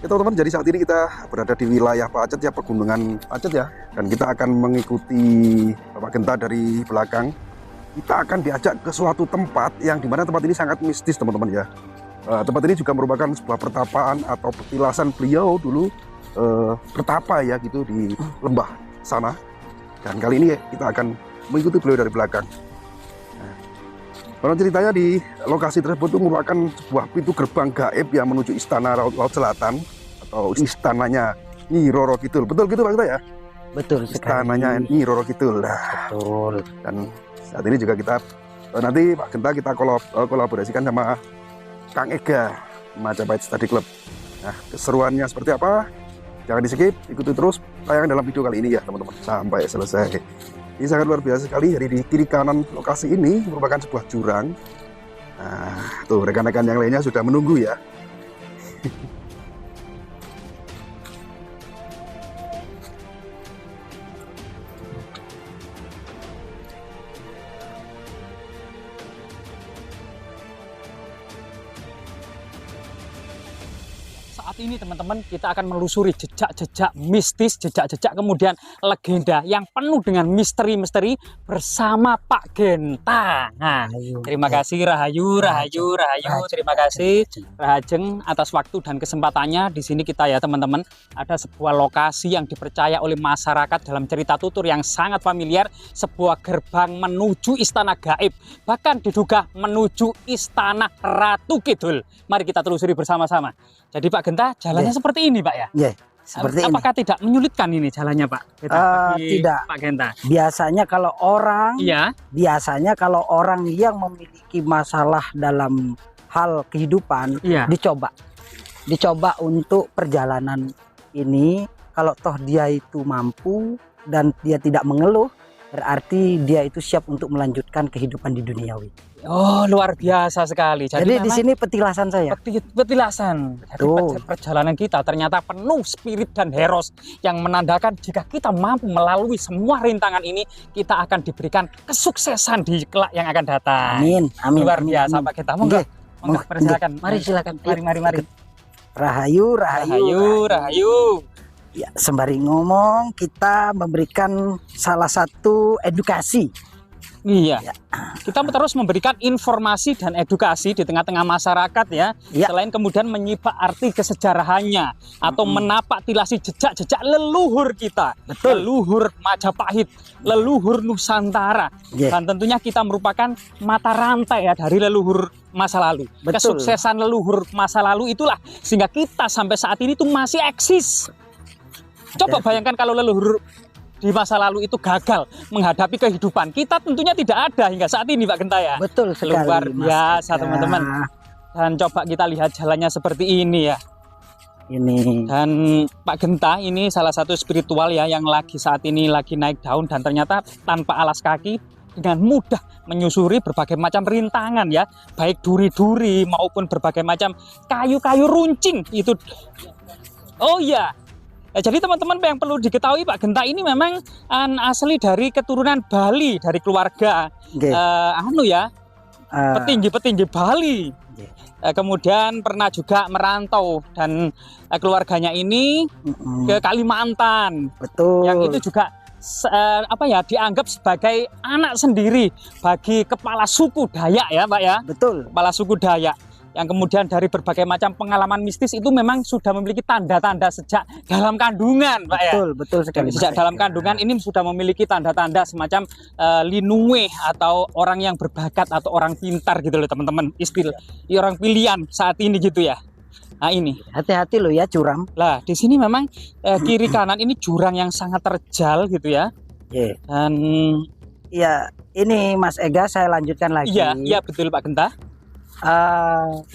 Ya teman-teman, jadi saat ini kita berada di wilayah Pacet ya, pegunungan Pacet ya. Dan kita akan mengikuti Bapak Genta dari belakang. Kita akan diajak ke suatu tempat yang dimana tempat ini sangat mistis teman-teman ya. Tempat ini juga merupakan sebuah pertapaan atau petilasan beliau dulu bertapa ya gitu di lembah sana. Dan kali ini kita akan mengikuti beliau dari belakang. Kalau ceritanya di lokasi tersebut itu merupakan sebuah pintu gerbang gaib yang menuju istana Laut Selatan atau istananya Nyi Roro Kidul. Betul gitu Pak Genta ya? Betul sekali. Istananya Nyi Roro Kidul. Nah, Betul. dan saat ini juga kita nanti Pak Genta kita kolaborasikan sama Kang Ega Majapahit Study Club. Nah, keseruannya seperti apa? Jangan di skip, ikuti terus tayangan dalam video kali ini ya teman-teman sampai selesai. Ini sangat luar biasa sekali. Jadi di kiri kanan lokasi ini merupakan sebuah jurang. Nah, tuh rekan-rekan yang lainnya sudah menunggu ya. Saat ini teman-teman kita akan melusuri jejak-jejak mistis, jejak-jejak kemudian legenda yang penuh dengan misteri-misteri bersama Pak Genta. Nah, terima kasih Rahayu. Terima kasih Rahajeng atas waktu dan kesempatannya di sini kita ya teman-teman. Ada sebuah lokasi yang dipercaya oleh masyarakat dalam cerita tutur yang sangat familiar, sebuah gerbang menuju istana gaib, bahkan diduga menuju istana Ratu Kidul. Mari kita telusuri bersama-sama. Jadi Pak Genta, jalannya seperti ini Pak ya? Iya, seperti ini. Apakah tidak menyulitkan ini jalannya Pak? Tidak. Pak Genta. Biasanya kalau orang yang memiliki masalah dalam hal kehidupan, dicoba untuk perjalanan ini. Kalau toh dia itu mampu dan dia tidak mengeluh, berarti dia itu siap untuk melanjutkan kehidupan di duniawi. Oh, luar biasa sekali. Jadi di sini petilasan saya. Petilasan. Jadi perjalanan kita ternyata penuh spirit dan heros yang menandakan jika kita mampu melalui semua rintangan ini, kita akan diberikan kesuksesan di kelak yang akan datang. Amin. Amin. Luar biasa Pak Genta. Monggo persilakan. Mari silakan. Mari. Rahayu. Ya, sembari ngomong kita memberikan salah satu edukasi. Iya, kita terus memberikan informasi dan edukasi di tengah-tengah masyarakat ya. Selain kemudian menyibak arti kesejarahannya atau menapak tilasi jejak-jejak leluhur kita. Betul. Leluhur Majapahit, leluhur Nusantara. Dan tentunya kita merupakan mata rantai ya dari leluhur masa lalu. Betul. Kesuksesan leluhur masa lalu itulah sehingga kita sampai saat ini tuh masih eksis. Coba bayangkan kalau leluhur di masa lalu itu gagal menghadapi kehidupan, kita tentunya tidak ada hingga saat ini Pak Genta ya. Betul sekali. Luar biasa teman-teman. Dan coba kita lihat jalannya seperti ini ya. Ini. Dan Pak Genta ini salah satu spiritual ya yang saat ini lagi naik daun dan ternyata tanpa alas kaki dengan mudah menyusuri berbagai macam rintangan ya, baik duri-duri maupun berbagai macam kayu-kayu runcing itu. Oh iya. Jadi teman-teman yang perlu diketahui Pak Genta ini memang asli dari keturunan Bali, dari keluarga petinggi-petinggi Bali. Kemudian pernah juga merantau dan keluarganya ini ke Kalimantan. Betul. Yang itu juga dianggap sebagai anak sendiri bagi kepala suku Dayak ya Pak ya. Betul. Kepala suku Dayak. Yang kemudian dari berbagai macam pengalaman mistis itu memang sudah memiliki tanda-tanda sejak dalam kandungan, Pak ya. Betul sekali. Sejak dalam kandungan ini sudah memiliki tanda-tanda semacam linue atau orang yang berbakat atau orang pintar gitu loh teman-teman. Istilah orang pilihan saat ini gitu ya. Nah ini. Hati-hati loh ya curam. Lah di sini memang kiri kanan ini jurang yang sangat terjal gitu ya. Dan ya ini Mas Ega saya lanjutkan lagi. Iya betul Pak Genta.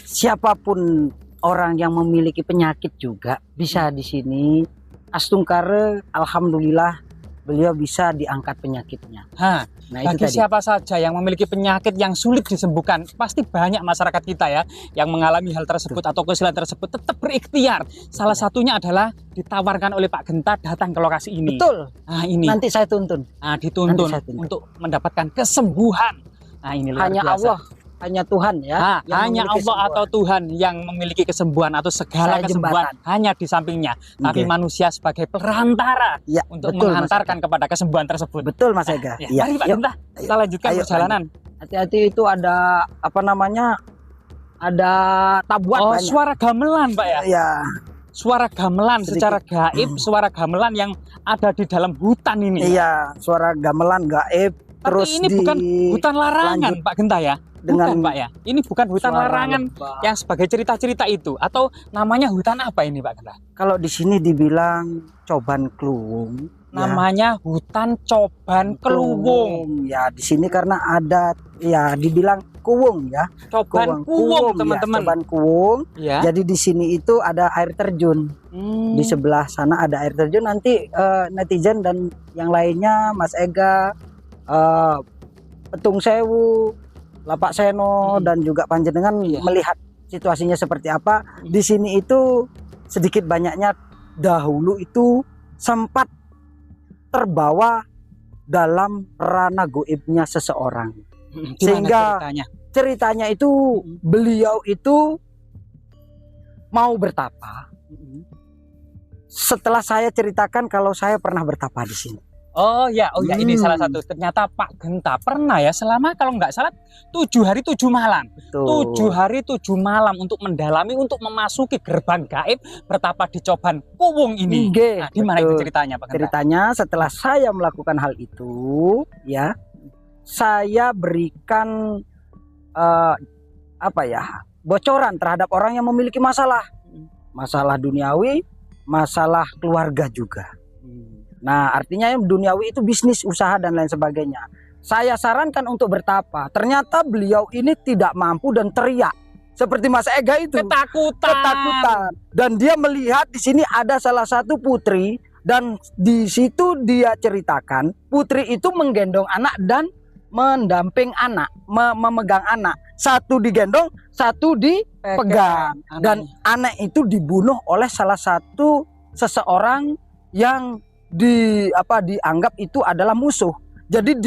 Siapapun orang yang memiliki penyakit juga bisa di sini. Astungkare, alhamdulillah beliau bisa diangkat penyakitnya. Nah, bagi siapa saja yang memiliki penyakit yang sulit disembuhkan, pasti banyak masyarakat kita ya yang mengalami hal tersebut atau kesulitan tersebut tetap berikhtiar. Salah satunya adalah ditawarkan oleh Pak Genta datang ke lokasi ini. Betul. Nah, ini. Nanti saya tuntun. Nah, dituntun untuk mendapatkan kesembuhan. Nah, ini luar hanya biasa. Allah hanya Tuhan ya. Hanya Allah atau Tuhan yang memiliki kesembuhan atau segala kesembuhan hanya di sampingnya. Tapi manusia sebagai perantara untuk menghantarkan kepada kesembuhan tersebut. Betul Mas Ega. Mari Pak Genta, kita lanjutkan perjalanan. Hati-hati, itu ada apa namanya? Ada tabuan. Oh, banyak. Suara gamelan Pak ya? Iya. Suara gamelan secara gaib, suara gamelan yang ada di dalam hutan ini. Iya, suara gamelan gaib. Tapi terus ini bukan hutan larangan Pak Genta ya? Bukan Pak ya? Ini bukan hutan larangan yang sebagai cerita-cerita itu, atau namanya hutan apa ini Pak Genta? Kalau di sini dibilang Coban Kluwung. Namanya hutan Coban Kluwung. Ya, di sini karena ada ya dibilang Kuwung ya. Coban Kuwung teman-teman. Ya, Coban Kuwung. Ya. Jadi di sini itu ada air terjun. Di sebelah sana ada air terjun. Nanti netizen dan yang lainnya, Mas Ega, Petung Sewu, Lapak Seno dan juga panjenengan melihat situasinya seperti apa. Di sini itu sedikit banyaknya dahulu itu sempat terbawa dalam ranah goibnya seseorang. Sehingga ceritanya itu beliau itu mau bertapa. Setelah saya ceritakan kalau saya pernah bertapa di sini. Oh ya, ini salah satu. Ternyata Pak Genta pernah ya selama kalau nggak salah 7 hari 7 malam. Betul. 7 hari 7 malam untuk mendalami, untuk memasuki gerbang gaib bertapa di Coban Kuwung ini. Nah, gimana itu ceritanya Pak Genta? Ceritanya setelah saya melakukan hal itu, ya, saya berikan bocoran terhadap orang yang memiliki masalah duniawi, masalah keluarga juga. Nah, artinya duniawi itu bisnis, usaha dan lain sebagainya. Saya sarankan untuk bertapa. Ternyata beliau ini tidak mampu dan teriak seperti Mas Ega itu. Ketakutan. Dan dia melihat di sini ada salah satu putri, dan di situ dia ceritakan putri itu menggendong anak dan mendamping anak, memegang anak. Satu digendong, satu dipegang. Dan anak itu dibunuh oleh salah satu seseorang yang dianggap itu adalah musuh. Jadi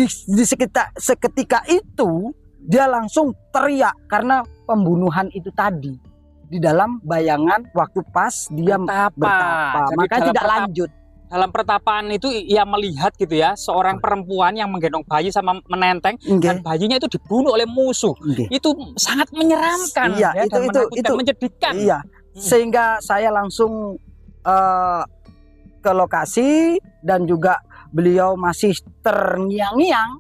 seketika itu dia langsung teriak karena pembunuhan itu tadi di dalam bayangan waktu pas dia bertapa. Makanya tidak lanjut. Dalam pertapaan itu ia melihat gitu ya, seorang perempuan yang menggendong bayi sama menenteng, dan bayinya itu dibunuh oleh musuh. Itu sangat menyeramkan ya, dan menakutkan, menyedihkan. Iya. Sehingga saya langsung ke lokasi, dan juga beliau masih terngiang-ngiang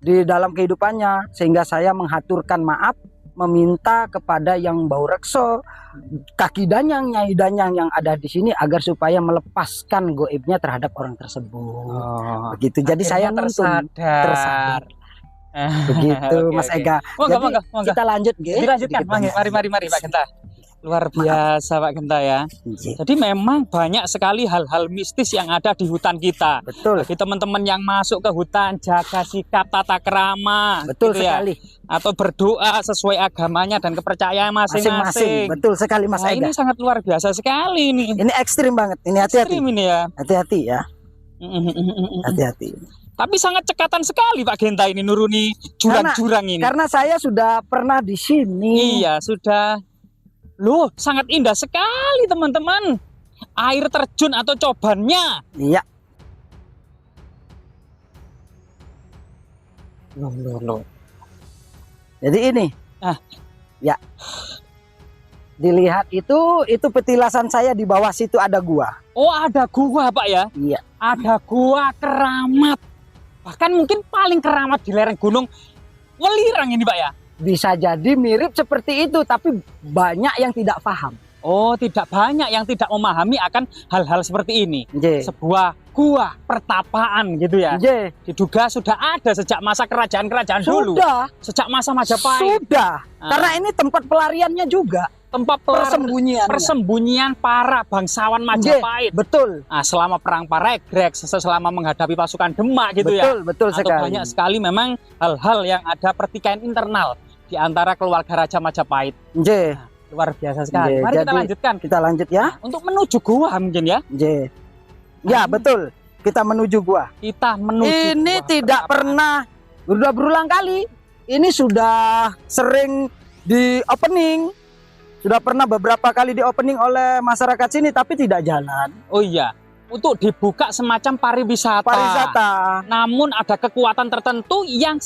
di dalam kehidupannya, sehingga saya menghaturkan maaf, meminta kepada yang bau rekso, kaki danyang, nyai danyang yang ada di sini agar supaya melepaskan goibnya terhadap orang tersebut. Begitu. Jadi saya tersadar. Begitu Mas Ega. Monggo. Kita lanjut, dilanjutkan. Mari Pak Genta. Luar biasa Pak Genta ya. Jadi memang banyak sekali hal-hal mistis yang ada di hutan kita. Betul. Bagi teman-teman yang masuk ke hutan, jaga sikap tata krama. Betul gitu sekali. Ya. Atau berdoa sesuai agamanya dan kepercayaan masing-masing. Betul sekali Mas Ega. Ini sangat luar biasa sekali ini. Ini ekstrim banget. Ini hati-hati. Ekstrim ini ya. Hati-hati ya. Hati-hati. Tapi sangat cekatan sekali Pak Genta ini nuruni jurang-jurang ini. Karena saya sudah pernah di sini. Iya, sudah. Loh, sangat indah sekali teman-teman. Air terjun atau cobannya. Iya. Loh. Jadi ini. Ya. Dilihat itu petilasan saya, di bawah situ ada gua. Oh, ada gua Pak ya? Iya. Ada gua keramat. Bahkan mungkin paling keramat di lereng Gunung Welirang ini Pak ya? Bisa jadi mirip seperti itu, tapi banyak yang tidak paham. Oh, tidak banyak yang tidak memahami akan hal-hal seperti ini. Sebuah gua pertapaan gitu ya. Diduga sudah ada sejak masa kerajaan-kerajaan dulu. Sudah. Sejak masa Majapahit. Sudah. Karena ini tempat pelariannya juga. Tempat persembunyian para bangsawan Majapahit. Betul. Nah, selama perang Paregreg, selama menghadapi pasukan Demak gitu ya. Betul sekali. Banyak sekali memang hal-hal yang ada pertikaian internal di antara keluarga Raja Majapahit. Luar biasa sekali. Mari kita lanjutkan. Kita lanjut ya. Nah, untuk menuju gua mungkin ya. Ya betul. Kita menuju gua. Kita menuju. Ini gua tidak pernah, udah berulang kali ini sudah sering di opening. Sudah pernah beberapa kali di opening oleh masyarakat sini tapi tidak jalan. Oh iya, untuk dibuka semacam pariwisata. Pariwisata. Namun ada kekuatan tertentu yang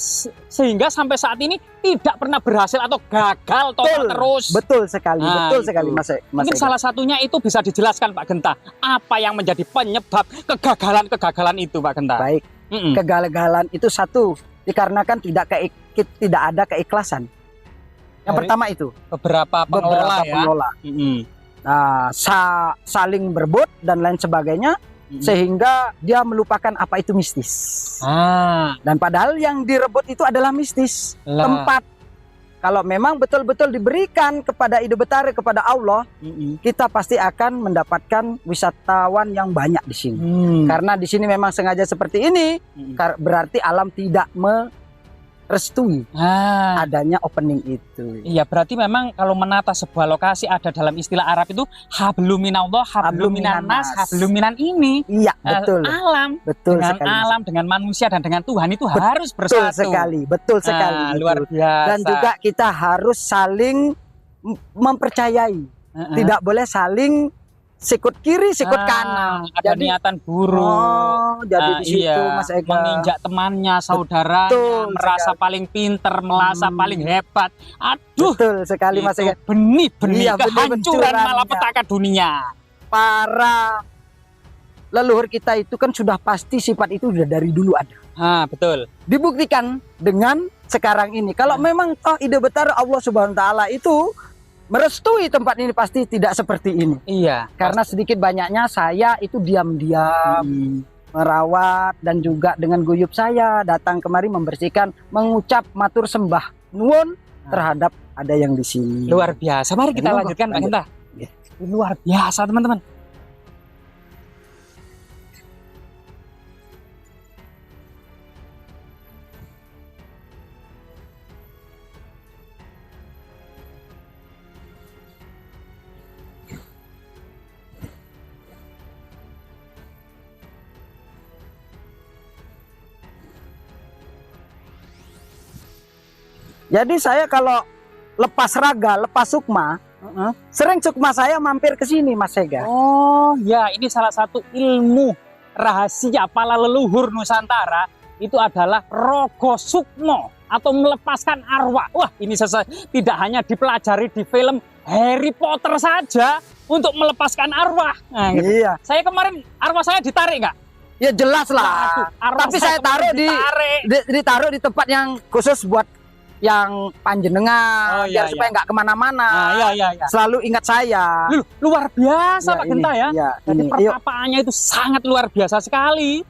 sehingga sampai saat ini tidak pernah berhasil atau gagal total terus. Betul sekali, Nah, betul itu. sekali Mas. Mungkin salah satunya itu bisa dijelaskan Pak Genta. Apa yang menjadi penyebab kegagalan itu Pak Genta? Baik, kegagalan itu satu dikarenakan tidak ada keikhlasan. Yang pertama itu beberapa pengelola ya. Nah, saling berebut dan lain sebagainya sehingga dia melupakan apa itu mistis. Dan padahal yang direbut itu adalah mistis. Tempat. Kalau memang betul-betul diberikan kepada Ide Betara, kepada Allah, kita pasti akan mendapatkan wisatawan yang banyak di sini. Karena di sini memang sengaja seperti ini, berarti alam tidak merestui adanya opening itu. Iya, berarti memang kalau menata sebuah lokasi ada dalam istilah Arab itu hablum minallah, hablum minan nas, hablum minan ini. Iya, betul. Alam. Betul dengan sekali. alam, dengan manusia dan dengan Tuhan itu harus bersatu. Betul sekali, betul sekali. Luar biasa. Dan juga kita harus saling mempercayai. Tidak boleh saling sikut kiri, sikut kanan. Ada niatan buruk. Jadi di situ Mas Ega. Menginjak temannya, saudaranya, merasa paling pinter, merasa paling hebat. Aduh. Betul sekali Mas Ega. Benih-benih Iya, kehancuran malapetaka dunia. Para leluhur kita itu kan sudah pasti sifat itu sudah dari dulu ada. Betul. Dibuktikan dengan sekarang ini. Kalau memang toh Ide Betara Allah Subhanahu wa taala itu merestui tempat ini pasti tidak seperti ini. Iya. Karena sedikit banyaknya saya itu diam-diam merawat dan juga dengan guyup saya datang kemari membersihkan, mengucap matur sembah nuwun terhadap ada yang di sini. Luar biasa. Mari kita lanjutkan Pak Genta. Luar biasa teman-teman. Jadi saya kalau lepas raga, lepas sukma, sering sukma saya mampir ke sini Mas Ega. Oh ya, ini salah satu ilmu rahasia para leluhur Nusantara itu adalah rogo sukmo atau melepaskan arwah. Wah, ini tidak hanya dipelajari di film Harry Potter saja untuk melepaskan arwah. Nah, gitu. Iya. Saya kemarin arwah saya ditarik nggak? Ya jelas lah. Tapi saya taruh ditaruh di tempat yang khusus buat yang panjenengan, biar supaya nggak kemana-mana. Selalu ingat saya. Luar biasa Pak Genta ya. Jadi pertapaannya itu sangat luar biasa sekali.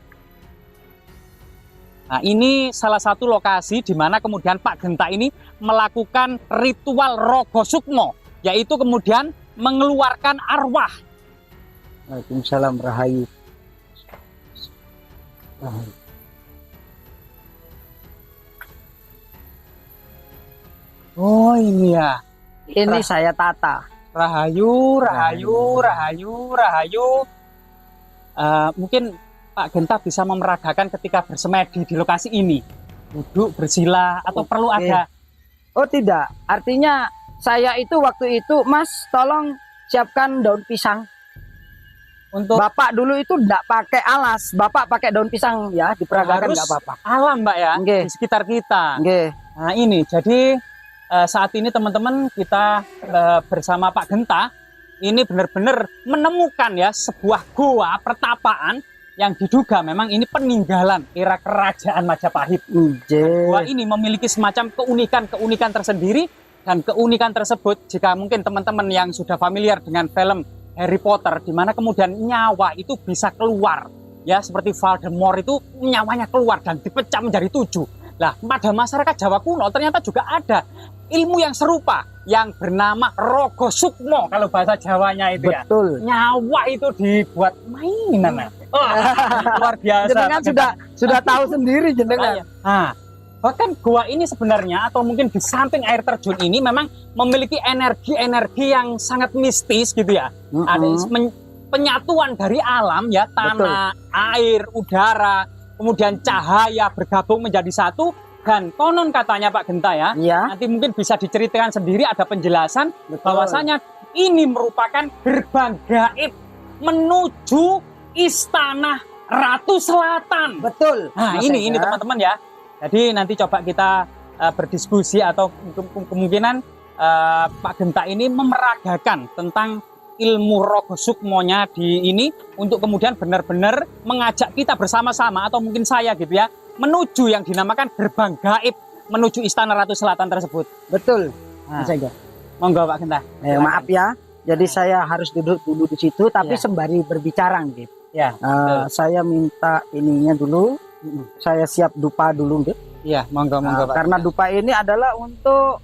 Nah, ini salah satu lokasi di mana kemudian Pak Genta ini melakukan ritual rogo sukmo, yaitu kemudian mengeluarkan arwah. Waalaikumsalam Rahayu. Oh ini ya. Ini saya tata. Rahayu, Rahayu, Rahayu, Rahayu. Mungkin Pak Genta bisa memeragakan ketika bersemedi di lokasi ini. Duduk, bersila, atau perlu ada? Oh tidak, artinya saya itu waktu itu, Mas tolong siapkan daun pisang. Untuk Bapak dulu itu tidak pakai alas, Bapak pakai daun pisang ya, diperagakan nggak apa-apa. Alam Mbak ya, di sekitar kita. Nah ini, jadi saat ini teman-teman kita bersama Pak Genta ini benar-benar menemukan ya sebuah goa pertapaan yang diduga memang ini peninggalan era kerajaan Majapahit. Goa ini memiliki semacam keunikan tersendiri, dan keunikan tersebut jika mungkin teman-teman yang sudah familiar dengan film Harry Potter, di mana kemudian nyawa itu bisa keluar ya, seperti Voldemort itu nyawanya keluar dan dipecah menjadi 7. Nah, pada masyarakat Jawa kuno ternyata juga ada ilmu yang serupa yang bernama rogo sukmo kalau bahasa Jawanya itu. Betul. Ya. Nyawa itu dibuat mainan. Oh, luar biasa. Jenengan sudah tahu sendiri jenengan. Nah, bahkan gua ini sebenarnya atau mungkin di samping air terjun ini memang memiliki energi-energi yang sangat mistis gitu ya. Ada penyatuan dari alam ya, tanah, air, udara, kemudian cahaya bergabung menjadi satu, Dan konon katanya Pak Genta ya, Iya. nanti mungkin bisa diceritakan sendiri, ada penjelasan Betul. bahwasanya ini merupakan gerbang gaib menuju Istana Ratu Selatan. Betul. Nah, Mas ini Ega. teman-teman ya. Jadi nanti coba kita berdiskusi atau kemungkinan Pak Genta ini memeragakan tentang ilmu rogo sukmonya di ini untuk kemudian benar-benar mengajak kita bersama-sama atau mungkin saya gitu ya menuju yang dinamakan gerbang gaib menuju Istana Ratu Selatan tersebut. Betul. Nah, Mas Ega. monggo Pak Genta. Maaf ya. Jadi saya harus duduk dulu di situ, tapi Ya. sembari berbicara gitu. Ya, Saya minta ininya dulu. Saya siap dupa dulu gitu. iya, monggo Pak. Karena dupa ini adalah untuk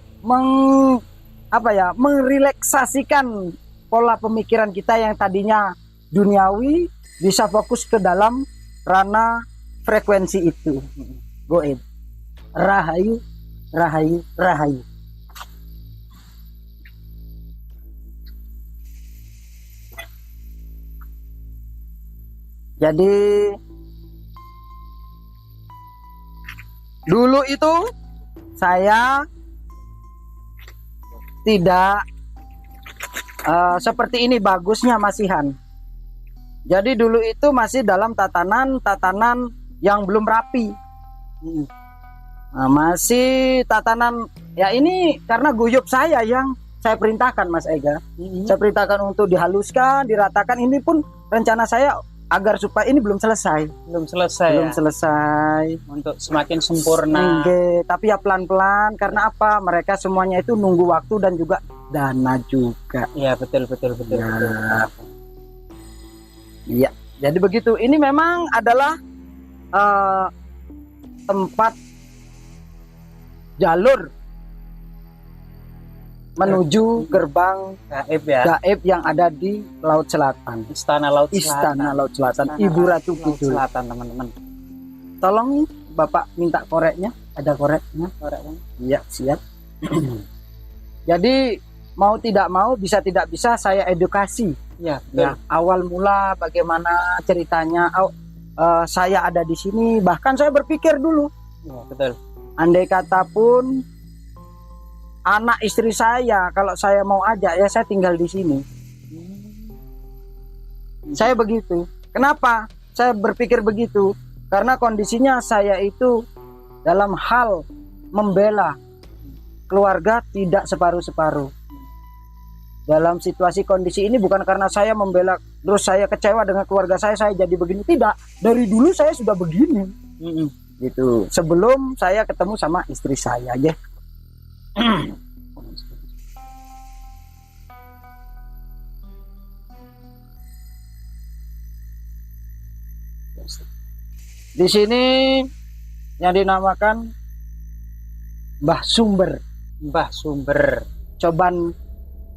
merelaksasikan pola pemikiran kita yang tadinya duniawi bisa fokus ke dalam ranah frekuensi itu. Goib. Rahayu, rahayu, rahayu. Jadi dulu itu saya tidak seperti ini bagusnya masihan. Jadi dulu itu masih dalam tatanan yang belum rapi. Nah, masih tatanan ya ini karena guyup saya yang saya perintahkan Mas Ega. Saya perintahkan untuk dihaluskan, diratakan. Ini pun rencana saya agar supaya ini belum selesai. Belum selesai. Belum Ya? selesai. Untuk semakin sempurna. Oke, tapi ya pelan-pelan karena apa? Mereka semuanya itu nunggu waktu dan juga dana juga. Iya, betul. Ya. Iya, jadi begitu. Ini memang adalah tempat jalur menuju gerbang Gaib ya. gaib yang ada di Laut Selatan. Istana Laut Selatan. Istana Laut Selatan, Istana Ibu Ratu Laut Kidul. Selatan, teman-teman. Tolong Bapak minta koreknya, ada koreknya. Koreknya. Iya, siap. Jadi mau tidak mau, bisa tidak bisa saya edukasi. Iya, betul. Ya, awal mula bagaimana ceritanya. Saya ada di sini, bahkan saya berpikir dulu, Iya, betul. andai kata pun anak istri saya, kalau saya mau ajak ya saya tinggal di sini. Saya begitu. Kenapa? Saya berpikir begitu karena kondisinya saya itu dalam hal membela keluarga tidak separuh-separuh. Dalam situasi kondisi ini bukan karena saya membela terus saya kecewa dengan keluarga saya jadi begini, tidak. Dari dulu saya sudah begini. Gitu. Sebelum saya ketemu sama istri saya aja. Di sini yang dinamakan Mbah Sumber, Mbah Sumber Coban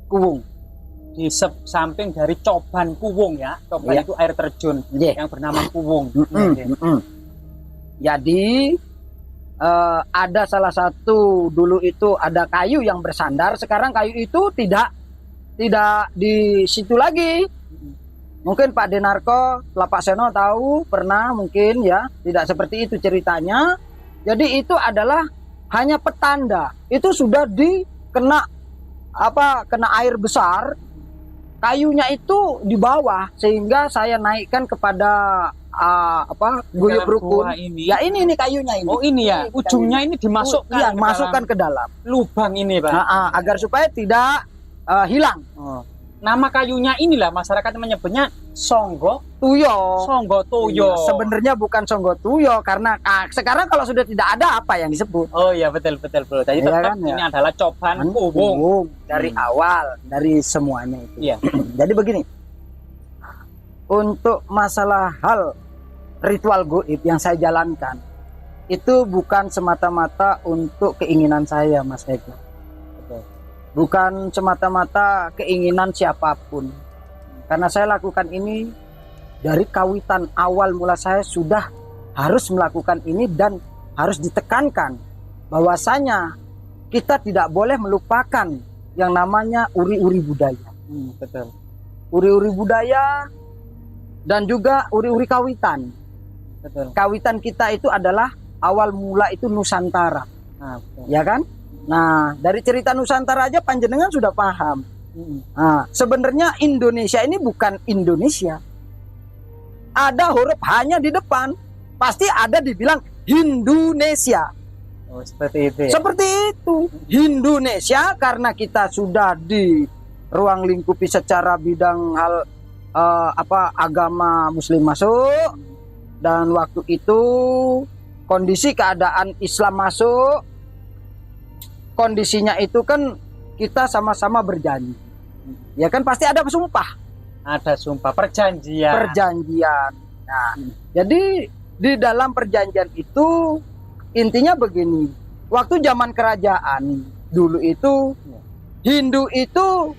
Kuwung. di samping dari Coban Kuwung ya. Coban Iya. itu air terjun yang bernama Kuwung. Jadi ada salah satu dulu itu ada kayu yang bersandar, sekarang kayu itu tidak di situ lagi. Mungkin Pak Denarko, Pak Seno tahu pernah mungkin ya, tidak seperti itu ceritanya. Jadi itu adalah hanya petanda. Itu sudah kena air besar. Kayunya itu di bawah sehingga saya naikkan kepada guyub rukun. Ini. Ya ini kayunya ini. Oh ini ya, ujungnya ini dimasukkan. Iya, masukkan ke dalam lubang ini, Pak. agar supaya tidak hilang. Nama kayunya inilah masyarakat menyebutnya Songgo Tuyo. Songgo Toyo. Iya, sebenarnya bukan Songgo Tuyo karena sekarang kalau sudah tidak ada apa yang disebut. Oh iya betul. Jadi Iya tetap kan, ini ya. adalah Coban Kuwung. Dari awal, dari semuanya itu. Iya. Jadi begini, untuk masalah hal ritual goib yang saya jalankan itu bukan semata-mata untuk keinginan saya, Mas Eko. Bukan semata-mata keinginan siapapun. Karena saya lakukan ini dari kawitan awal mula saya sudah harus melakukan ini dan harus ditekankan bahwasanya kita tidak boleh melupakan yang namanya uri-uri budaya. Betul. Uri-uri budaya dan juga uri-uri kawitan. Betul. Kawitan kita itu adalah awal mula itu Nusantara. Ya kan? Nah, dari cerita Nusantara aja panjenengan sudah paham. Nah, sebenarnya Indonesia ini bukan Indonesia. Ada huruf hanya di depan. Pasti ada dibilang Hindunesia. Oh, seperti itu. Ya? Seperti itu. Hindunesia karena kita sudah di ruang lingkupi secara bidang hal agama Muslim masuk, dan waktu itu kondisi keadaan Islam masuk. Kondisinya itu kan kita sama-sama berjanji, ya kan, pasti ada sumpah, ada sumpah perjanjian. Nah, jadi di dalam perjanjian itu intinya begini, waktu zaman kerajaan dulu itu Hindu itu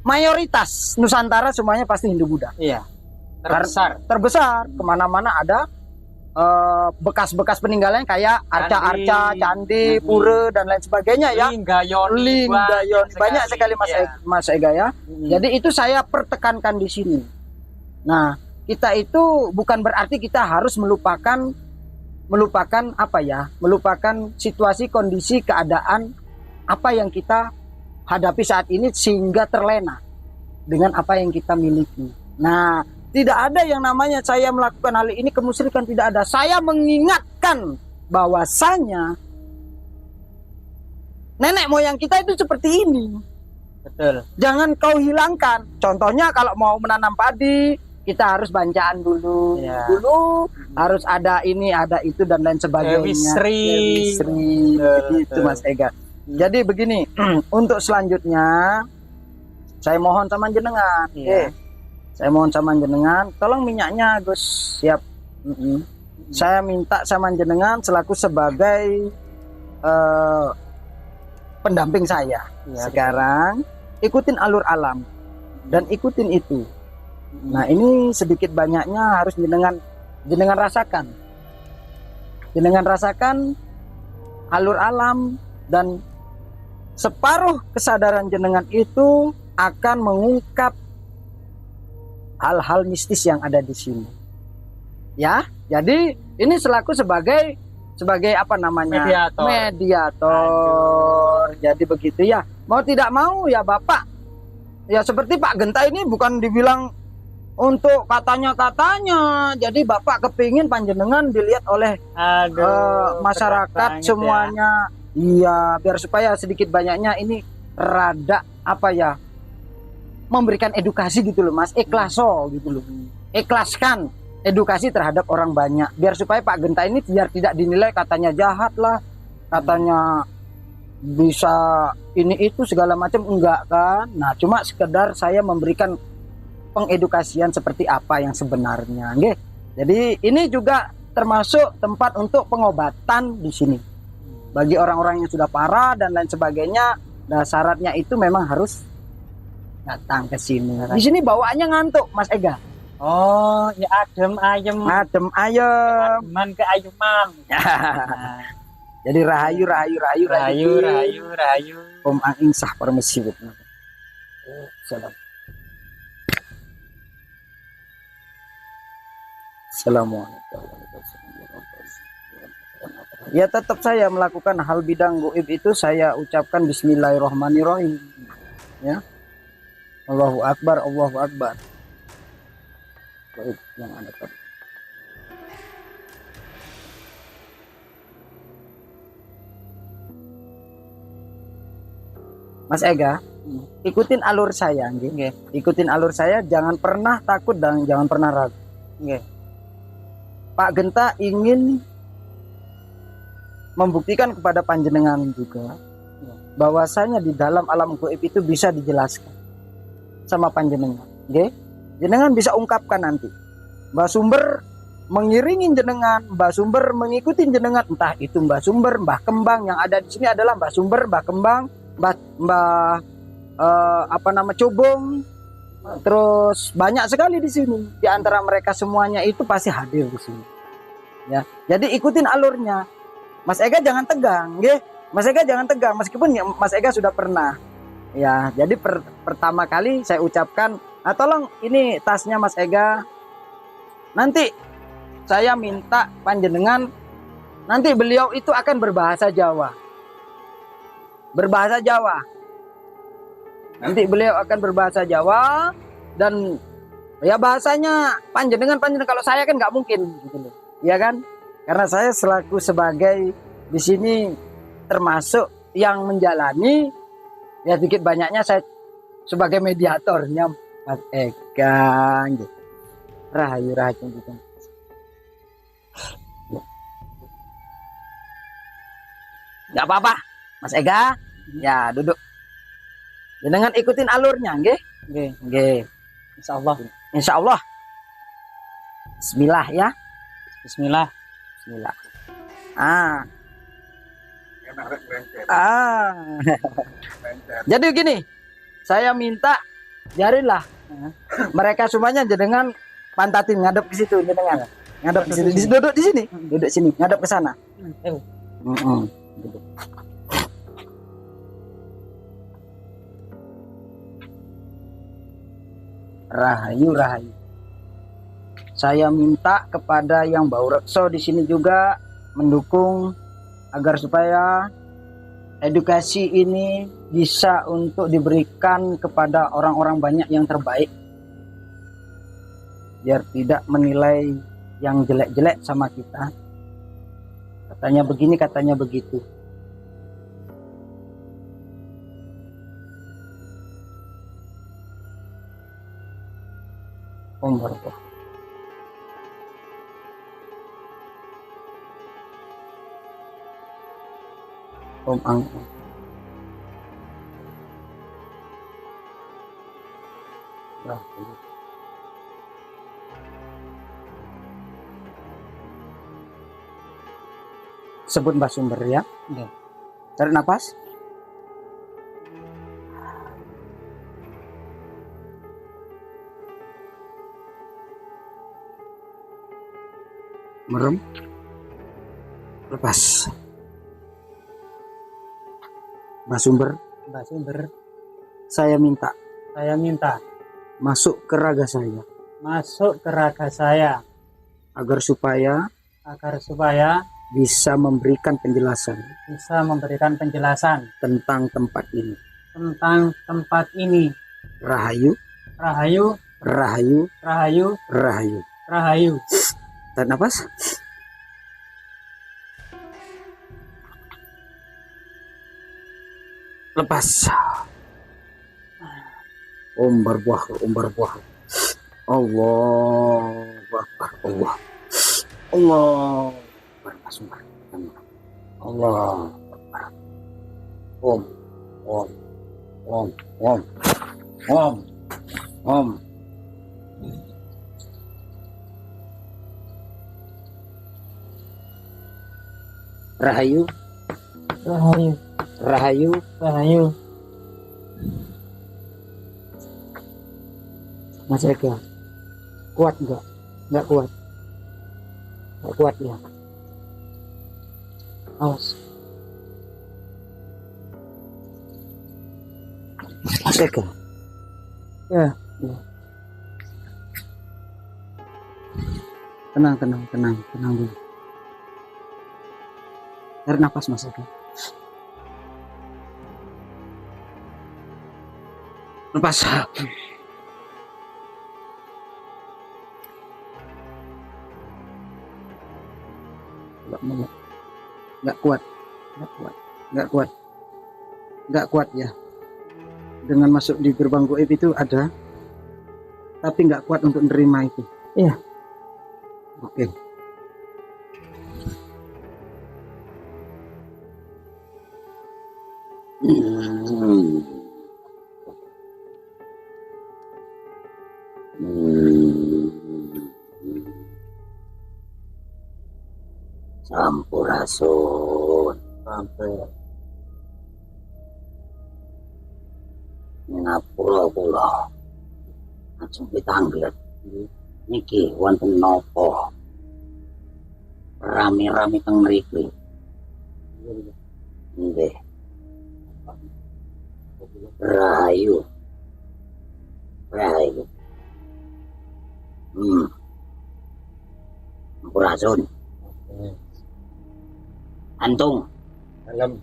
mayoritas Nusantara semuanya pasti Hindu Buddha. Iya. Terbesar. Kemana-mana ada bekas-bekas peninggalan kayak arca-arca, candi, pura dan lain sebagainya ya. Linggayoni. Banyak sekali Mas Ega ya. Jadi itu saya pertekankan di sini. Nah, kita itu bukan berarti kita harus melupakan situasi, kondisi, keadaan apa yang kita hadapi saat ini sehingga terlena dengan apa yang kita miliki. Nah, tidak ada yang namanya saya melakukan hal ini kemusyrikan, tidak ada. Saya mengingatkan bahwasanya nenek moyang kita itu seperti ini. Betul. Jangan kau hilangkan. Contohnya kalau mau menanam padi, kita harus bancaan dulu. Ya. Dulu harus ada ini, ada itu dan lain sebagainya. Dewi Sri. Itu Mas Ega. Jadi begini, untuk selanjutnya saya mohon sama jenengan. Saya mohon sama jenengan, tolong minyaknya Gus, siap. Saya minta sama jenengan selaku sebagai pendamping saya. Sekarang ikutin alur alam dan ikutin itu. Nah, ini sedikit banyaknya harus jenengan rasakan. Jenengan rasakan alur alam, dan separuh kesadaran jenengan itu akan mengungkap hal-hal mistis yang ada di sini. Ya, jadi ini selaku sebagai apa namanya? Mediator. Jadi begitu ya. Mau tidak mau ya Bapak. Ya seperti Pak Genta ini bukan dibilang untuk katanya. Jadi Bapak kepingin panjenengan dilihat oleh masyarakat semuanya. Iya, biar supaya sedikit banyaknya ini rada memberikan edukasi gitu loh Mas, ikhlaso gitu loh. Ikhlaskan edukasi terhadap orang banyak, biar supaya Pak Genta ini biar tidak dinilai katanya jahat lah, katanya bisa ini itu segala macam, enggak kan. Nah, cuma sekedar saya memberikan pengedukasian seperti apa yang sebenarnya, nggih. Jadi ini juga termasuk tempat untuk pengobatan di sini. Bagi orang-orang yang sudah parah dan lain sebagainya, nah syaratnya itu memang harus datang ke sini. Di sini bawaannya ngantuk, Mas Ega. Oh, ya adem ayem. Adem ayem. Ademan ke ayuman. Jadi rahayu. Om Ang insah permisi. Salam. Assalamualaikum. Ya tetap saya melakukan hal bidang goib itu saya ucapkan Bismillahirrahmanirrahim. Ya. Allahu Akbar, Allahu Akbar. Goib yang ada tadi. Mas Ega, ikutin alur saya, nggih. Ikutin alur saya, jangan pernah takut dan jangan pernah ragu. Nggih. Pak Genta ingin membuktikan kepada panjenengan juga bahwasanya di dalam alam gaib itu bisa dijelaskan sama panjenengan, nggih. Jenengan bisa ungkapkan nanti. Mbah Sumber mengiringi jenengan, Mbah Sumber mengikuti jenengan, entah itu Mbah Sumber, Mbah Kembang, yang ada di sini adalah Mbah Sumber, Mbah Kembang, Mbah Cobong, terus banyak sekali di sini. Di antara mereka semuanya itu pasti hadir di sini. Ya, jadi ikutin alurnya. Mas Ega jangan tegang, nggih. Mas Ega jangan tegang, meskipun Mas Ega sudah pernah. Ya, jadi pertama kali saya ucapkan, tolong ini tasnya Mas Ega. Nanti saya minta panjenengan, nanti beliau itu akan berbahasa Jawa. Berbahasa Jawa. Nanti beliau akan berbahasa Jawa dan ya bahasanya panjenengan kalau saya kan nggak mungkin gitu loh. Ya kan? Karena saya selaku sebagai di sini termasuk yang menjalani, ya sedikit banyaknya saya sebagai mediatornya Mas Ega gitu. Rahayu gitu. Nggak apa-apa Mas Ega, ya duduk. Dengan ikutin alurnya, nggih? Nggih. Insyaallah. Insyaallah. Bismillah ya. Bismillah. Bismillah. Jadi gini, saya minta jarilah mereka semuanya jenengan pantatin ngadep ke situ, jenengan ngadep ke situ, duduk di sini, duduk sini, ngadep ke sana. Rahayu. Saya minta kepada yang bau rekso di sini juga mendukung agar supaya edukasi ini bisa untuk diberikan kepada orang-orang banyak yang terbaik, biar tidak menilai yang jelek-jelek sama kita. Katanya begini, katanya begitu. Om Barokah. Om Angkong. Sebut Mbah Sumber ya. Tarik nafas. Merem. Lepas. Mbah Sumber, saya minta masuk ke raga saya, agar supaya bisa memberikan penjelasan tentang tempat ini. Rahayu. Tarik nafas. Lepas. Om berbuah. Allahu Akbar. Allah. Allah. Om. Rahayu. Mas Ega, kuat enggak? Enggak kuat. Enggak kuat ya. Awas. Mas Ega. Ya. Tenang dulu. Tarik nafas Mas Ega. Lepas. Nggak kuat ya. Dengan masuk di gerbang goib itu ada, tapi nggak kuat untuk menerima itu. Iya. Oke. Sampurasun ngapura-pura ajeng pitanglet niki wonten napa rame-rame teng mriki nggih Rahayu Sampurasun. Antung. Dalam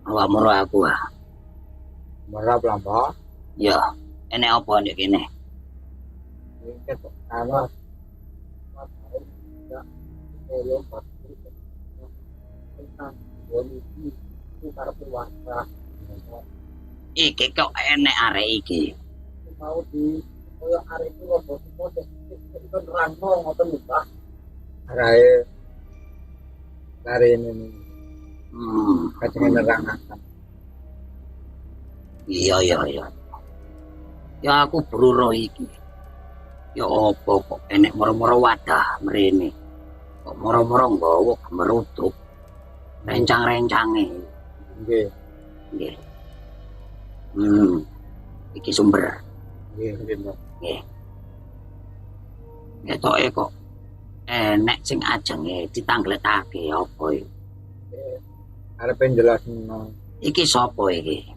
Awak moro aku ah. merap lamba, Ya, ini apa ndek kene? ini pertama, tidak belum pasti tentang kondisi tukar puasa. Iki kok enek arek iki. Mau di kaya arek itu robot itu rangno ngoten lho, Pak. Arae dari ini kacang nerangaken. Iya. Ya aku bruro iki. Ya apa kok enek moro-moro wadah mrene. Kok moro-moro nggawa gemerutuk. Rencang-rencange. Nggih, Nggih. Iki sumber. nggih, Mbak. Nggih. Ketoke kok enek sing ajenge ditangletake apa iki? Arep jelasno. Iki sapa iki?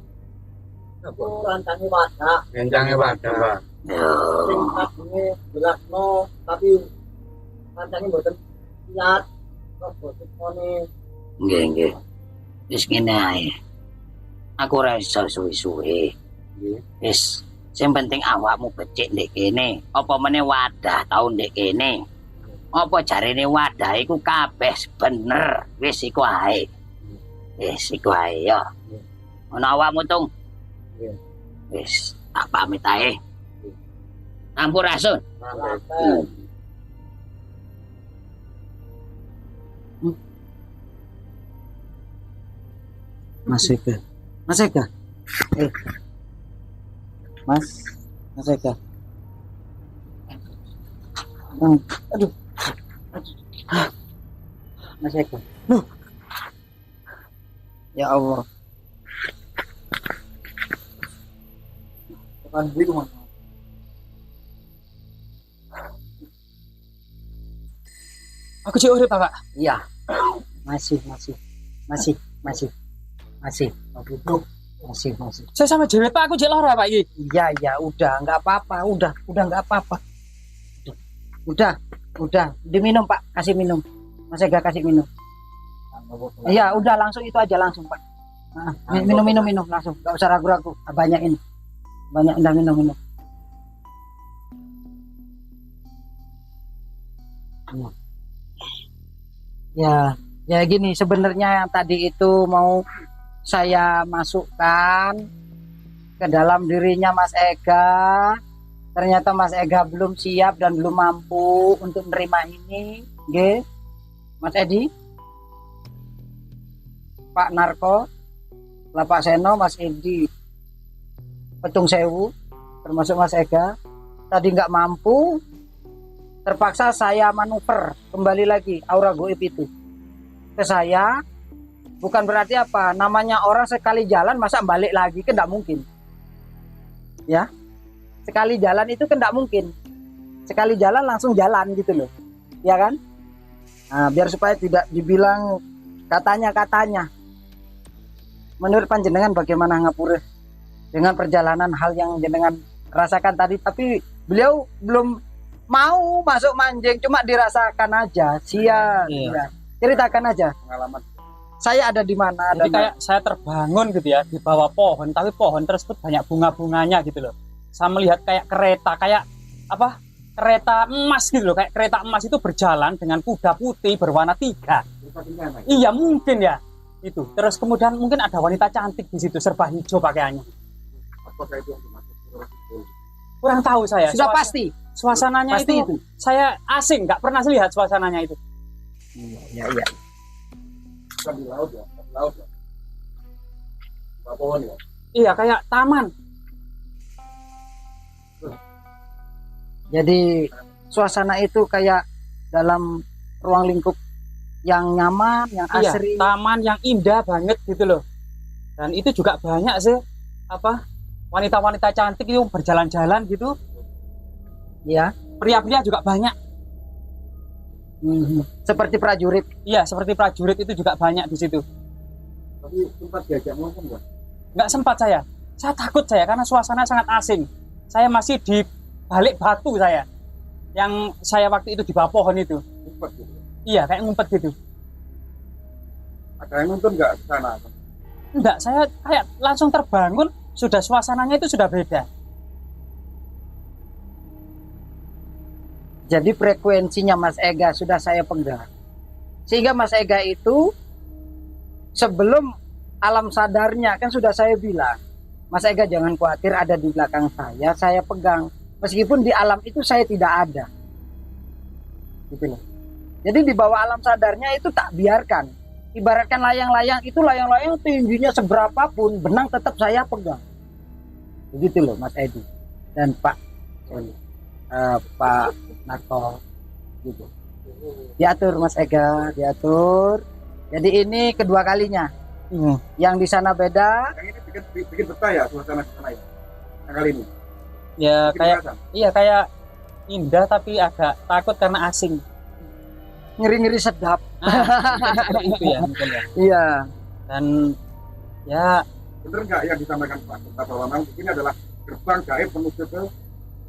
Aku rancange wadah. Rancange wadah, Pak. Ya, Sing tadinya jelasno tapi rancange mboten lihat. Kok boten ngene. nggih. Wis ngene ae. Aku ora iso suwi-suwi. Nggih. Wis, sing penting awakmu becik ndek kene. Apa meneh wadah tau ndek kene. Apa jarene wadah iku kabeh bener. Wis iku ae. Wis iku ae ya. Ono awakmu tung. Nggih. Wis, tak pamit ae. Sampurasun. Sampai. Mas Ega. Mas Ega. Mas Ega. Aduh. Mas Ega. Loh. Ya Allah. Bukan gitu, Mas. Aku cek urip, Pak. Iya. Masih. Saya sama Jewet, Pak. Aku cek lara, Pak iki. Iya, udah nggak apa-apa, udah nggak apa-apa. Udah, diminum Pak, kasih minum. Mas Ega kasih minum. Iya, udah langsung itu aja langsung Pak. Nah, minum langsung, nggak usah ragu-ragu. Banyak udah minum. Ya gini, sebenarnya tadi itu mau saya masukkan ke dalam dirinya Mas Ega. Ternyata Mas Ega belum siap dan belum mampu untuk menerima ini. Nggih. Mas Edi, Pak Narko, Pak Seno, Mas Edi, Petung Sewu, termasuk Mas Ega, tadi nggak mampu, terpaksa saya manuver kembali lagi aura goib itu ke saya. Bukan berarti apa, namanya orang sekali jalan masa balik lagi, kan nggak mungkin. Ya, sekali jalan itu kan nggak mungkin. Sekali jalan langsung jalan gitu loh, ya kan? Nah, biar supaya tidak dibilang katanya. Menurut panjenengan bagaimana ngapura dengan perjalanan hal yang jenengan rasakan tadi, tapi beliau belum mau masuk manjing, cuma dirasakan aja. Ya. Ceritakan aja pengalaman. Saya ada di mana? Jadi kayak saya terbangun gitu ya di bawah pohon, tapi pohon tersebut banyak bunga-bunganya gitu loh. Saya melihat kayak kereta, kayak apa? Kereta emas gitu loh, kayak kereta emas itu berjalan dengan kuda putih berwarna 3. Iya mungkin ya itu. Terus kemudian mungkin ada wanita cantik di situ serba hijau pakaiannya. Apakah itu yang dimaksud? Kurang tahu saya. Sudah pasti. Suasananya Pasti itu saya asing, nggak pernah lihat suasananya itu. Iya. Bukan di laut ya, di laut ya. Di pohon ya. Iya kayak taman. Jadi suasana itu kayak dalam ruang lingkup yang nyaman, yang Iya, asri. taman yang indah banget gitu loh. Dan itu juga banyak sih apa wanita-wanita cantik itu berjalan-jalan gitu. Ya. Pria-pria juga banyak. Seperti prajurit. Iya, seperti prajurit itu juga banyak di situ. Tapi sempat diajak ngomong enggak? Nggak sempat saya. Saya takut saya karena suasana sangat asing. Saya masih di balik batu saya. yang saya waktu itu di bawah pohon itu. Ngumpet gitu. Iya, kayak ngumpet gitu. Ada yang nuntun nggak ke sana? Enggak, saya kayak langsung terbangun, sudah suasananya itu sudah beda. Jadi frekuensinya Mas Ega sudah saya pegang. Sehingga Mas Ega itu sebelum alam sadarnya kan sudah saya bilang, Mas Ega jangan khawatir, ada di belakang saya pegang. Meskipun di alam itu saya tidak ada. Gitu loh. Jadi di bawah alam sadarnya itu tak biarkan. Ibaratkan layang-layang itu, layang-layang tingginya seberapapun, benang tetap saya pegang. Begitu loh Mas Edi dan Pak Narto gitu. Diatur Mas Ega, diatur. Jadi ini kedua kalinya. Yang di sana beda. Yang ini bikin betah ya suasana sana ya. Yang kali ini. Ya Bikin kayak terasa. iya kayak indah tapi agak takut karena asing. Ngeri-ngeri sedap. Seperti itu ya mungkin ya. Iya. Dan ya Bener nggak yang disampaikan Pak Genta bahwa memang ini adalah gerbang gaib menuju ke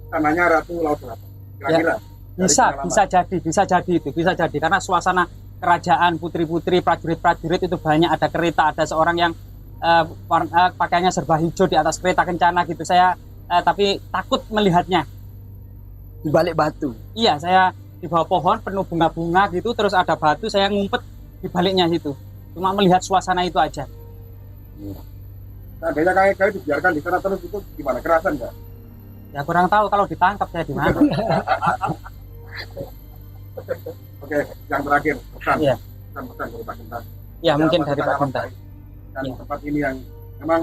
sananya Ratu Laut Selatan? Kira-kira. bisa jadi karena suasana kerajaan putri-putri prajurit-prajurit itu banyak, ada kereta, ada seorang yang pakaiannya serba hijau di atas kereta kencana gitu. Saya tapi takut melihatnya Di balik batu. iya, saya di bawah pohon penuh bunga-bunga gitu, terus ada batu, saya ngumpet di baliknya situ, cuma melihat suasana itu aja. Seandainya kayak dibiarkan di sana terus itu gimana, kerasan nggak? Ya kurang tahu kalau ditangkap saya di mana. Oke, yang terakhir pesan. Iya. Pesan dari Pak Genta. Ya mungkin dari Masalah Pak Genta. gaib. Dan Iya. tempat ini yang memang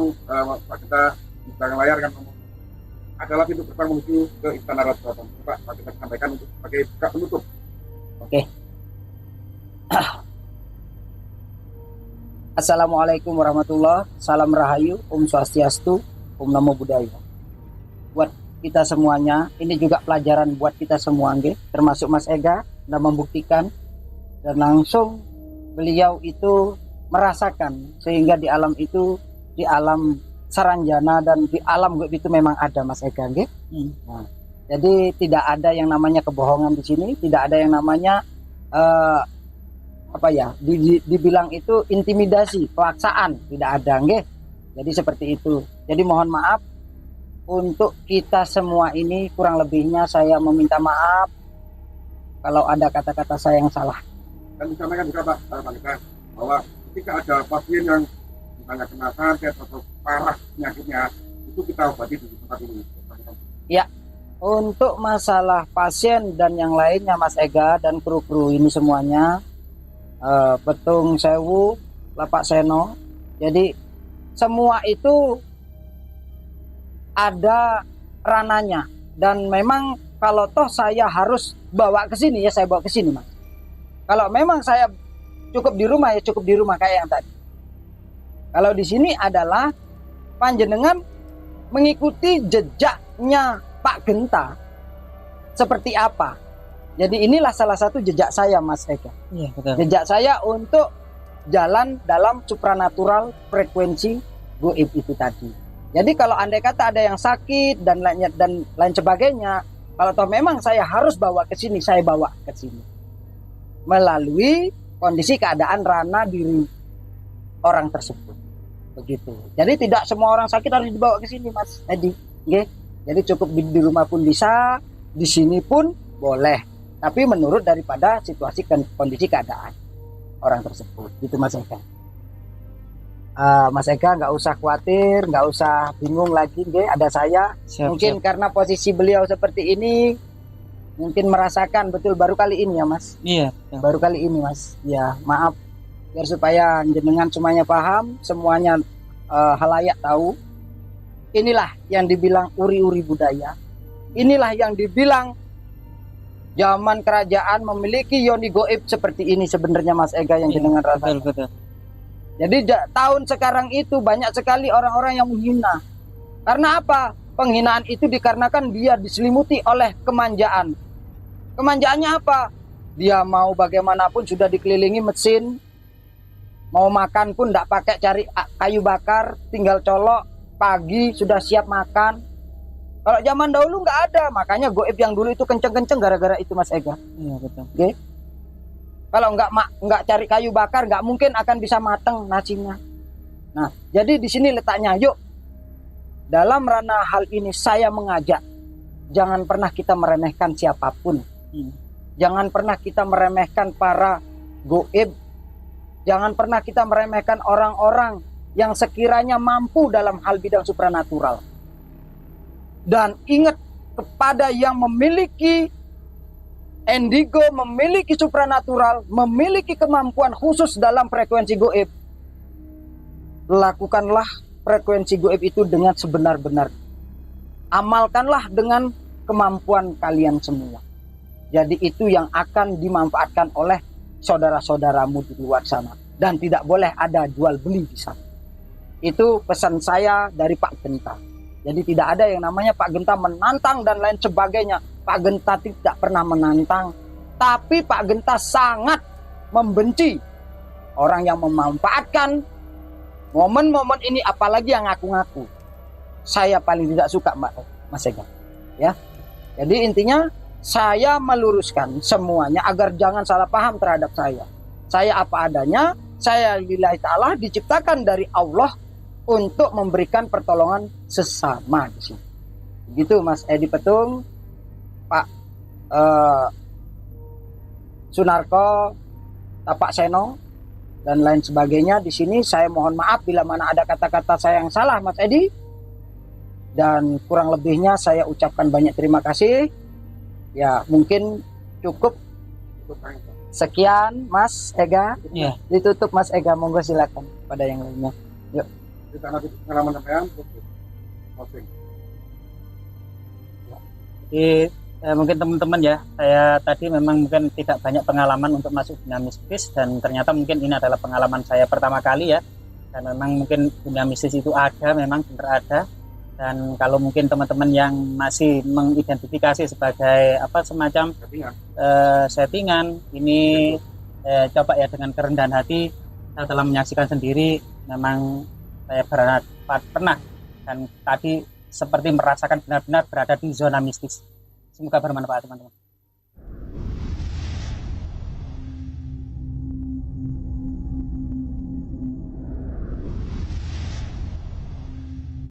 Pak Genta di belakang layar kan ngomong, adalah pintu gerbang menuju ke Istana Ratu Selatan. Pak Genta sampaikan untuk sebagai buka penutup. Assalamualaikum warahmatullahi wabarakatuh. Salam Rahayu, Om Swastiastu, Om Namo Buddhaya. Buat kita semuanya, ini juga pelajaran buat kita semua, nggih, termasuk Mas Ega, dan membuktikan dan langsung beliau itu merasakan sehingga di alam itu, di alam Saranjana dan di alam gaib itu memang ada Mas Ega, nggih. Nah, jadi tidak ada yang namanya kebohongan di sini, tidak ada yang namanya dibilang itu intimidasi, paksaan, tidak ada, nggih. Jadi seperti itu. Jadi mohon maaf untuk kita semua ini, kurang lebihnya saya meminta maaf kalau ada kata-kata saya yang salah. Dan disampaikan juga Pak Genta bahwa ketika ada pasien yang misalnya kena santet atau parah penyakitnya, itu kita obati di tempat ini. Ya, untuk masalah pasien dan yang lainnya Mas Ega dan kru-kru ini semuanya, Petung Sewu, Lapak Seno, jadi semua itu ada rananya, dan memang kalau toh saya harus bawa ke sini ya saya bawa ke sini Mas. Kalau memang saya cukup di rumah ya cukup di rumah kayak yang tadi. Kalau di sini adalah panjenengan mengikuti jejaknya Pak Genta seperti apa. Jadi inilah salah satu jejak saya Mas Eka. Iya betul. Jejak saya untuk jalan dalam supranatural frekuensi goib itu tadi. Jadi kalau andai kata ada yang sakit dan lain sebagainya, kalau toh memang saya harus bawa ke sini, saya bawa ke sini. Melalui kondisi keadaan ranah diri orang tersebut. Begitu. Jadi tidak semua orang sakit harus dibawa ke sini Mas Edi. Okay? Jadi cukup di rumah pun bisa, di sini pun boleh. Tapi menurut daripada situasi kondisi keadaan orang tersebut. Gitu Mas Eka. Mas Eka nggak usah khawatir, nggak usah bingung lagi, ada saya. Mungkin karena posisi beliau seperti ini, mungkin merasakan betul baru kali ini ya Mas. Iya. Baru kali ini Mas. Ya maaf, biar supaya jenengan semuanya paham, semuanya halayak tahu. Inilah yang dibilang uri-uri budaya. Inilah yang dibilang zaman kerajaan memiliki yoni goib seperti ini sebenarnya Mas Ega yang jenengan rasakan. Betul. Jadi tahun sekarang itu banyak sekali orang-orang yang menghina. Karena apa? Penghinaan itu dikarenakan dia diselimuti oleh kemanjaan. Kemanjaannya apa? Dia mau bagaimanapun sudah dikelilingi mesin. Mau makan pun tidak pakai cari kayu bakar, tinggal colok, pagi sudah siap makan. Kalau zaman dahulu nggak ada, makanya goib yang dulu itu kenceng-kenceng gara-gara itu Mas Ega. Iya betul. Oke. Kalau nggak cari kayu bakar, nggak mungkin akan bisa mateng nasinya. Nah, jadi di sini letaknya. Yuk, dalam ranah hal ini saya mengajak, jangan pernah kita meremehkan siapapun. Jangan pernah kita meremehkan para goib. Jangan pernah kita meremehkan orang-orang yang sekiranya mampu dalam hal bidang supranatural. Dan ingat, kepada yang memiliki indigo, memiliki supranatural, memiliki kemampuan khusus dalam frekuensi goib, lakukanlah frekuensi goib itu dengan sebenar-benar. Amalkanlah dengan kemampuan kalian semua. Jadi itu yang akan dimanfaatkan oleh saudara-saudaramu di luar sana. Dan tidak boleh ada jual beli di sana. Itu pesan saya dari Pak Genta. Jadi tidak ada yang namanya Pak Genta menantang dan lain sebagainya. Pak Genta tidak pernah menantang. Tapi Pak Genta sangat membenci orang yang memanfaatkan momen-momen ini, apalagi yang ngaku-ngaku. Saya paling tidak suka Mas Ega. Ya. Jadi intinya saya meluruskan semuanya agar jangan salah paham terhadap saya. Saya apa adanya, saya lillahi ta'ala diciptakan dari Allah untuk memberikan pertolongan sesama di sini. Begitu Mas Edi Petung, Pak Sunarko, Pak Seno, dan lain sebagainya. Di sini saya mohon maaf bila mana ada kata-kata saya yang salah Mas Edi. Dan kurang lebihnya saya ucapkan banyak terima kasih. Ya mungkin cukup sekian Mas Ega. Iya. Ditutup Mas Ega, monggo silakan pada yang lainnya. Yuk. Kita nanti pengalaman sampean closing. Jadi mungkin teman-teman ya, saya tadi memang mungkin tidak banyak pengalaman untuk masuk dunia mistis, dan ternyata mungkin ini adalah pengalaman saya pertama kali ya. Dan memang mungkin dunia mistis itu ada, memang benar ada. Dan kalau mungkin teman-teman yang masih mengidentifikasi sebagai apa semacam settingan, ini coba ya dengan kerendahan hati, saya telah menyaksikan sendiri, memang saya pernah dan tadi seperti merasakan benar-benar berada di zona mistis. Semoga bermanfaat teman-teman.